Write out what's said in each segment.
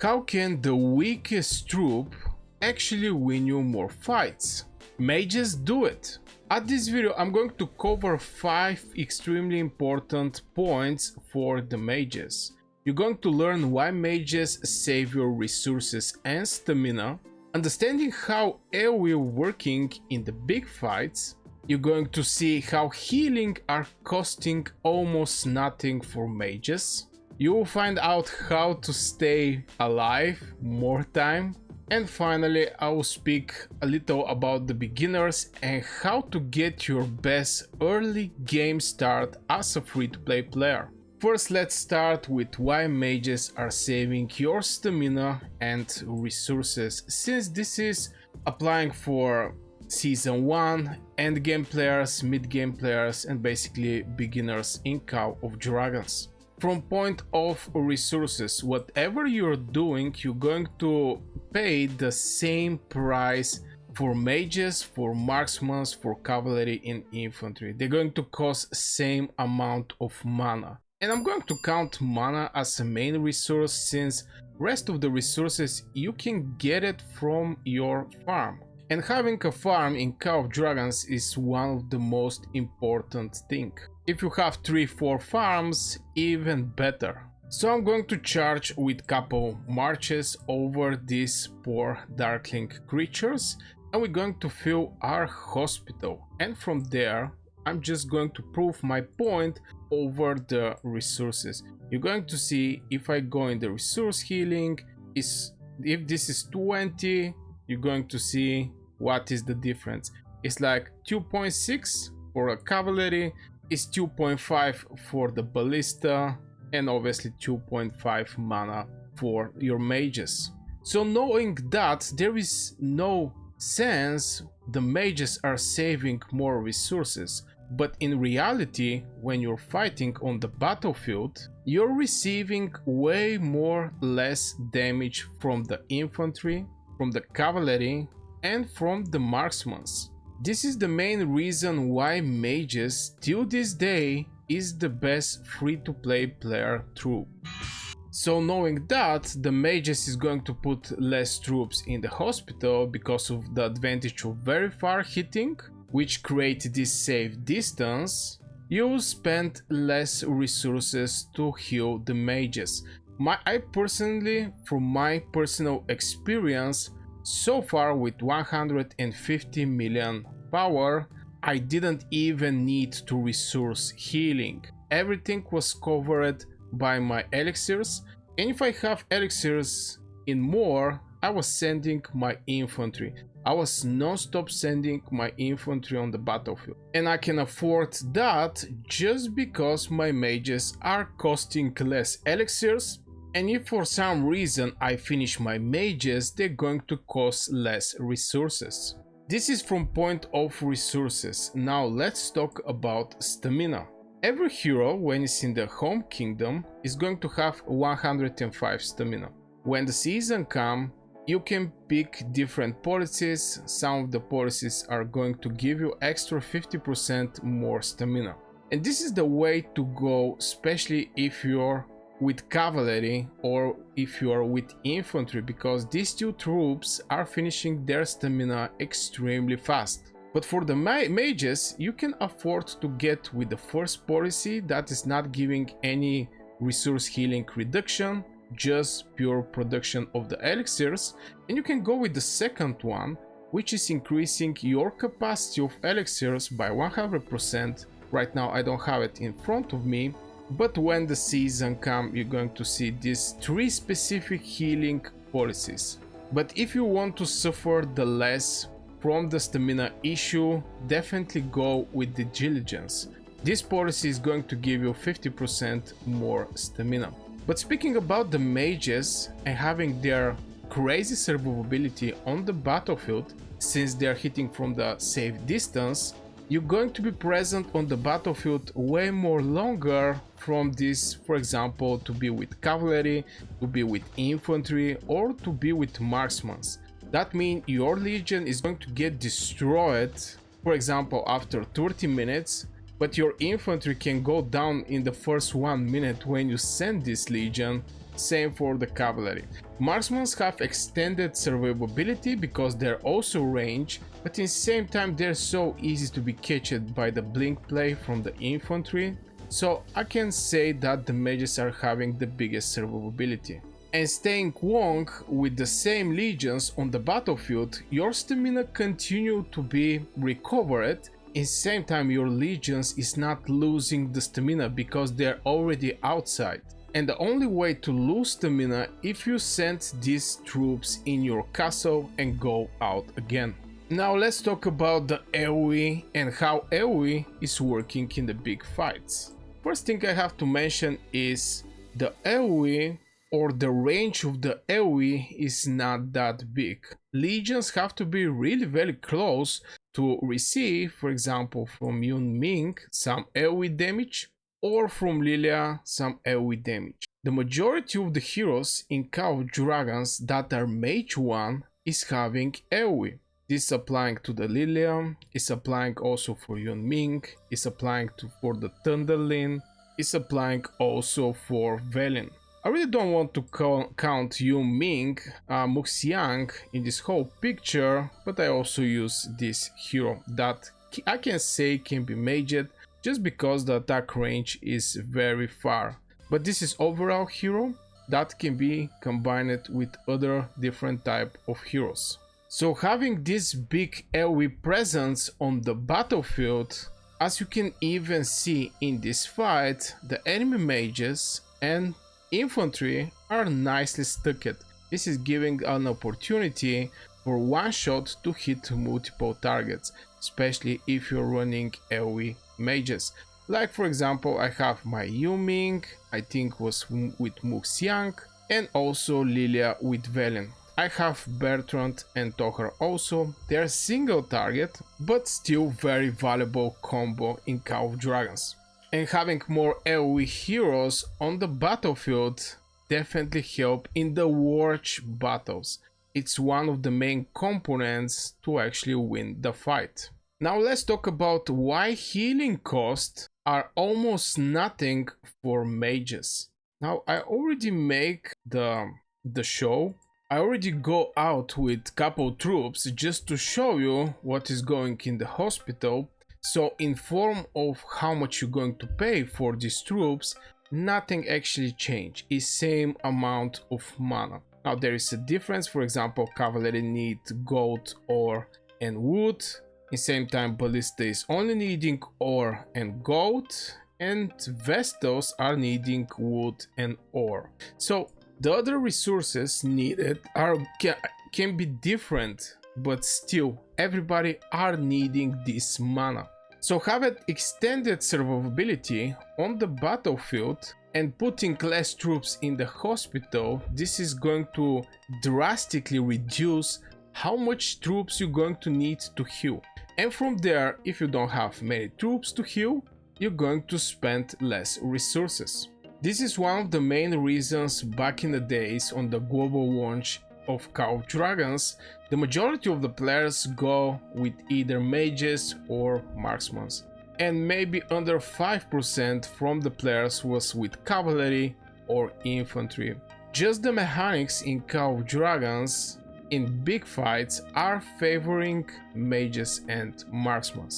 How can the weakest troop actually win you more fights? Mages do it. At this video I'm going to cover 5 extremely important points for the mages. You're going to learn why mages save your resources and stamina, understanding how AoE working in the big fights. You're going to see how healing are costing almost nothing for mages. You will find out how to stay alive more time. And finally, I will speak a little about the beginners and how to get your best early game start as a free-to-play player. First, let's start with why mages are saving your stamina and resources, since this is applying for Season 1, endgame players, mid-game players, and basically beginners in Call of Dragons. From point of resources, whatever you're doing, you're going to pay the same price for mages, for marksmen, for cavalry and infantry. They're going to cost same amount of mana. And I'm going to count mana as a main resource, since rest of the resources you can get it from your farm. And having a farm in Call of Dragons is one of the most important things. If you have 3-4 farms, even better. So I'm going to charge with couple marches over these poor darkling creatures, and we're going to fill our hospital. And from there, I'm just going to prove my point over the resources. You're going to see if I go in the resource healing, if this is 20, you're going to see what is the difference. It's like 2.6 for a cavalry, is 2.5 for the ballista, and obviously 2.5 mana for your mages. So knowing that there is no sense the mages are saving more resources, but in reality when you're fighting on the battlefield you're receiving way less damage from the infantry, from the cavalry, and from the marksmen. This is the main reason why mages till this day is the best free-to-play player troop. So knowing that, the mages is going to put less troops in the hospital because of the advantage of very far hitting, which create this safe distance, you spend less resources to heal the mages. I personally, from my personal experience, so far with 150 million power, I didn't even need to resource healing. Everything was covered by my elixirs, and if I have elixirs in more, I was sending my infantry. I was non-stop sending my infantry on the battlefield. And I can afford that just because my mages are costing less elixirs. And if for some reason I finish my mages, they're going to cost less resources. This is from point of resources. Now let's talk about stamina. Every hero, when it's in the home kingdom, is going to have 105 stamina. When the season comes, you can pick different policies. Some of the policies are going to give you extra 50% more stamina. And this is the way to go, especially if you're with cavalry or if you are with infantry, because these two troops are finishing their stamina extremely fast. But for the mages, you can afford to get with the first policy that is not giving any resource healing reduction, just pure production of the elixirs, and you can go with the second one, which is increasing your capacity of elixirs by 100%. Right now I don't have it in front of me, but when the season comes, you're going to see these 3 specific healing policies. But if you want to suffer the less from the stamina issue, definitely go with the diligence. This policy is going to give you 50% more stamina. But speaking about the mages and having their crazy survivability on the battlefield, since they are hitting from the safe distance, you're going to be present on the battlefield way more longer from this, for example, to be with cavalry, to be with infantry, or to be with marksmen. That means your legion is going to get destroyed, for example, after 30 minutes, but your infantry can go down in the first 1 minute when you send this legion, same for the cavalry. Marksmen have extended survivability because they're also range, but in the same time they're so easy to be catched by the blink play from the infantry, so I can say that the mages are having the biggest survivability. And staying long with the same legions on the battlefield, your stamina continue to be recovered. In the same time, your legions is not losing the stamina because they're already outside. And the only way to lose stamina if you send these troops in your castle and go out again. Now let's talk about the AoE and how AoE is working in the big fights. First thing I have to mention is the AoE, or the range of the AoE, is not that big. Legions have to be really very close to receive, for example, from Yun Ming some AoE damage, or from Lilia some AoE damage. The majority of the heroes in Call of Dragons that are Mage 1 is having AoE. This is applying to the Lilia, is applying also for Yun Ming, is applying for the Thunderlin, is applying also for Velyn. I really don't want to count Yun Ming, Muxiang in this whole picture, but I also use this hero that I can say can be maged just because the attack range is very far. But this is overall hero that can be combined with other different type of heroes. So having this big AoE presence on the battlefield, as you can even see in this fight, the enemy mages and infantry are nicely stucked. This is giving an opportunity for one shot to hit multiple targets, especially if you're running AoE mages. Like for example, I have my Yuming, I think was with Muxiang, and also Lilia with Velyn. I have Bertrand and Tohar also. They're single target, but still very valuable combo in Call of Dragons. And having more AoE heroes on the battlefield definitely help in the Warch battles. It's one of the main components to actually win the fight. Now let's talk about why healing costs are almost nothing for mages. Now I already make the show. I already go out with couple troops just to show you what is going in the hospital. So in form of how much you're going to pay for these troops, nothing actually changed. It's same amount of mana. Now there is a difference. For example, cavalry need gold, ore and wood. In same time, ballista is only needing ore and gold, and vestals are needing wood and ore. So the other resources needed can be different, but still everybody are needing this mana. So having extended survivability on the battlefield and putting less troops in the hospital, this is going to drastically reduce how much troops you're going to need to heal. And from there, if you don't have many troops to heal, you're going to spend less resources. This is one of the main reasons back in the days on the global launch of Call of Dragons, the majority of the players go with either mages or marksmen, and maybe under 5% from the players was with cavalry or infantry. Just the mechanics in Call of Dragons in big fights are favoring mages and marksmen.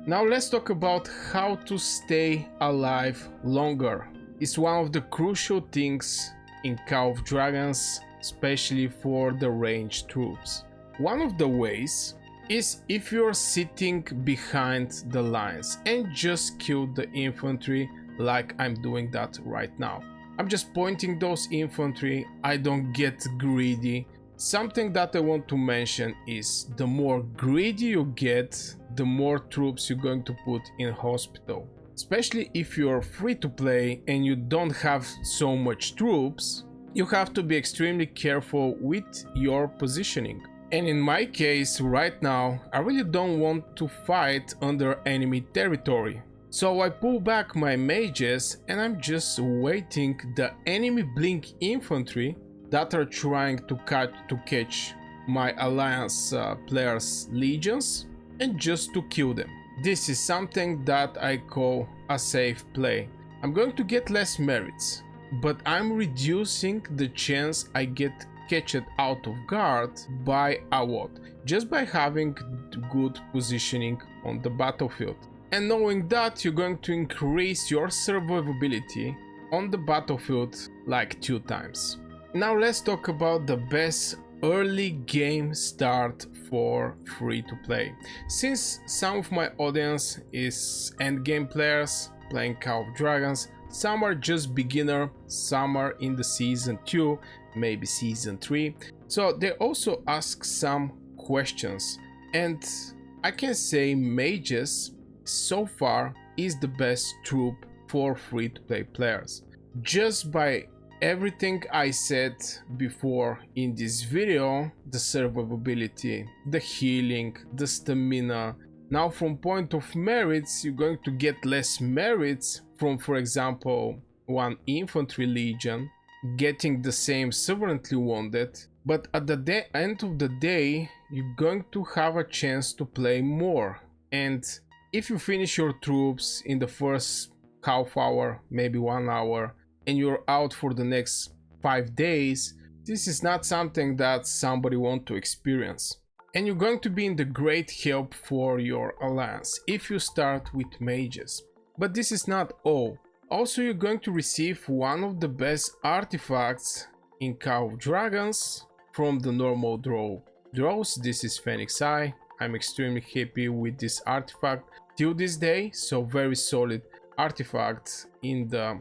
Now let's talk about how to stay alive longer. It's one of the crucial things in Call of Dragons, especially for the ranged troops. One of the ways is if you're sitting behind the lines and just kill the infantry, like I'm doing that right now. I'm just pointing those infantry, I don't get greedy. Something that I want to mention is the more greedy you get, the more troops you're going to put in hospital. Especially if you're free to play and you don't have so much troops, you have to be extremely careful with your positioning. And in my case right now, I really don't want to fight under enemy territory. So I pull back my mages and I'm just waiting the enemy blink infantry that are trying to catch my alliance players' legions and just to kill them. This is something that I call a safe play. I'm going to get less merits, but I'm reducing the chance I get catched out of guard by a lot, just by having good positioning on the battlefield. And knowing that, you're going to increase your survivability on the battlefield like 2 times. Now let's talk about the best early game start for free to play. Since some of my audience is endgame players playing Call of Dragons, some are just beginner, some are in the season 2, maybe season 3. So they also ask some questions, and I can say Mages so far is the best troop for free to play players. Just by everything I said before in this video, the survivability, the healing, the stamina. Now from point of merits, you're going to get less merits from, for example, one infantry legion getting the same sovereignly wounded, but at the end of the day, you're going to have a chance to play more. And if you finish your troops in the first half hour, maybe 1 hour, and you're out for the next 5 days, this is not something that somebody wants to experience. And you're going to be in the great help for your alliance if you start with mages. But this is not all. Also, you're going to receive one of the best artifacts in Call of Dragons from the normal draws. This is Phoenix Eye. I'm extremely happy with this artifact till this day, so very solid artifact in the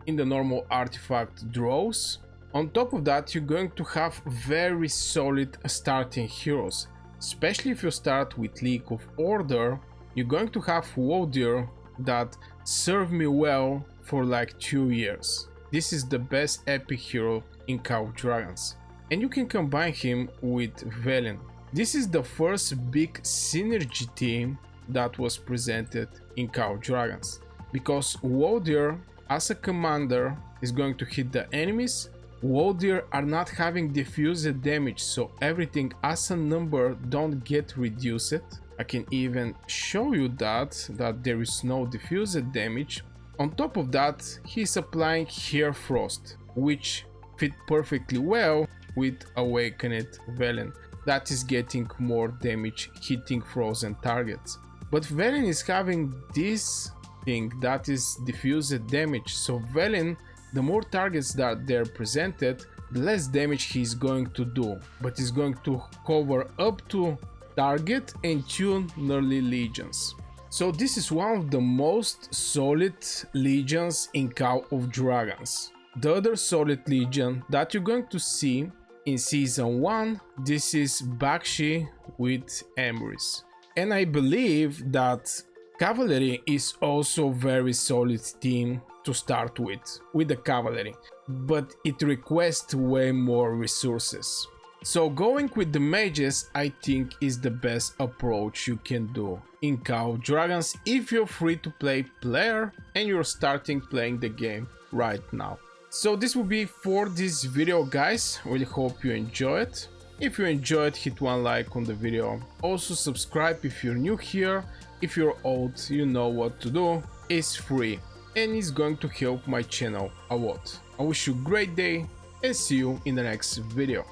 normal artifact draws. On top of that, you're going to have very solid starting heroes, especially if you start with League of Order. You're going to have Waldyr that served me well for like 2 years. This is the best epic hero in Call of Dragons, and you can combine him with Velyn. This is the first big synergy team that was presented in Call of Dragons, because Waldyr as a commander is going to hit the enemies. Waldyr are not having diffused damage, so everything as a number don't get reduced. I can even show you that there is no diffused damage. On top of that, he's applying Hair Frost, which fit perfectly well with Awakened Velyn, that is getting more damage hitting frozen targets. But Velyn is having this thing that is diffused damage, so Velyn, the more targets that they're presented, the less damage he's going to do, but he's going to cover up to target and 2 early legions. So this is one of the most solid legions in Call of Dragons. The other solid legion that you're going to see in season 1, this is Bakshi with Emrys. And I believe that Cavalry is also very solid team to start with the cavalry, but it requests way more resources. So going with the mages, I think, is the best approach you can do in Call of Dragons if you're free to play player and you're starting playing the game right now. So this will be for this video, guys. Really hope you enjoy it. If you enjoyed, hit 1 like on the video. Also subscribe if you're new here. If you're old, you know what to do. It's free and it's going to help my channel a lot. I wish you a great day and see you in the next video.